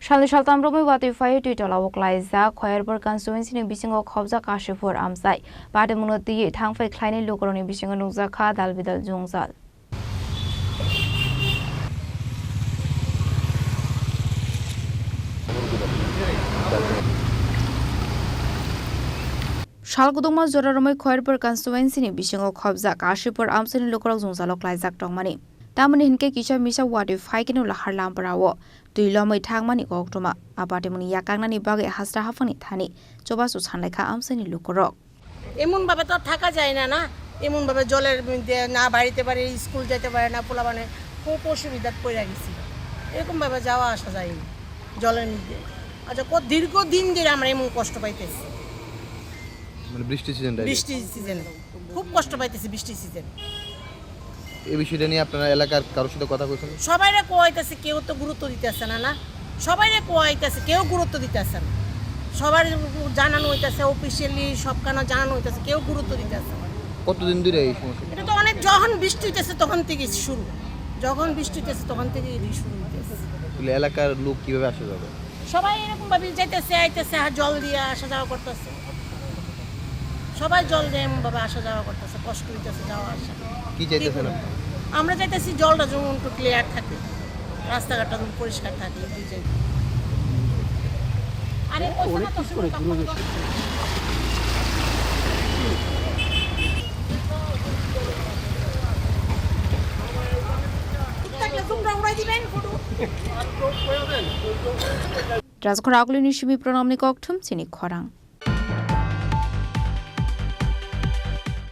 Shali Shaltam Romi Wati Fire to Tolawok Liza, Choirber constituency in Bisingo Kobza Kashifur Amsai, Badamunoti, Tangfei Kleine Lukoroni Bisingo Nuzaka, Dalvidal Jungzal. Shalguduma Zoromoi Choirber constituency in Bisingo Kobza Kashifur Amsai Lukorok Zungzalok Liza Tongmani. Taman hinke kisha misa wadi faikinu lahar lamparawo tuilomoi thangmani koktoma abatemuni yakangani bage hasra hafani thani choba susanlekha amseni lukorok এমন ভাবে তো থাকা যায় না না এমন ভাবে জলের মধ্যে না বাড়িতে পারে স্কুল যেতে পারে না পোলাবানে খুব অসুবিধা পড়ে গেছি এরকম ভাবে যাওয়া আসা যায় না জলের মধ্যে আচ্ছা কত দীর্ঘদিন ধরে আমরা এমন কষ্ট পাইতেছি মানে বৃষ্টি সিজনে খুব কষ্ট পাইতেছি বৃষ্টি সিজনে এই বিষয়টা নিয়ে আপনারা এলাকার কারোর সাথে কথা বলছেন সবাইরে কোয়াইতেছে কেউ তো গুরুত্ব দিতেছে না সবাইরে কোয়াইতেছে কেউ গুরুত্ব দিতেছে না সবার জানানো হইতাছে অফিশিয়ালি সবখানে জানানো হইতাছে কেউ গুরুত্ব দিতেছে না কতদিন ধরে এই সমস্যা এটা তো অনেক যখন বৃষ্টি হইতেছে তখন থেকে শুরু যখন বৃষ্টি হইতেছে তখন থেকে এই শুরু হইতেছে তাহলে এলাকার লোক কিভাবে আসে যাবে সবাই এরকম ভাবে যাইতেছে আইতেছে জল দিয়ে আসা যাওয়া করতেছে সবাই জল দিয়ে এমনভাবে আসা যাওয়া করতেছে কষ্ট হইতেছে যাওয়া আসা কি চাইতেছেন আমরা চাইতেছি জলটা যেমন একটু ক্লিয়ার থাকে রাস্তাঘাটটা যেমন পরিষ্কার থাকে এই চাই আরে অনেক কষ্ট করে Razkhor Agli Nishimi Pronamni Koktum Sini Khorang.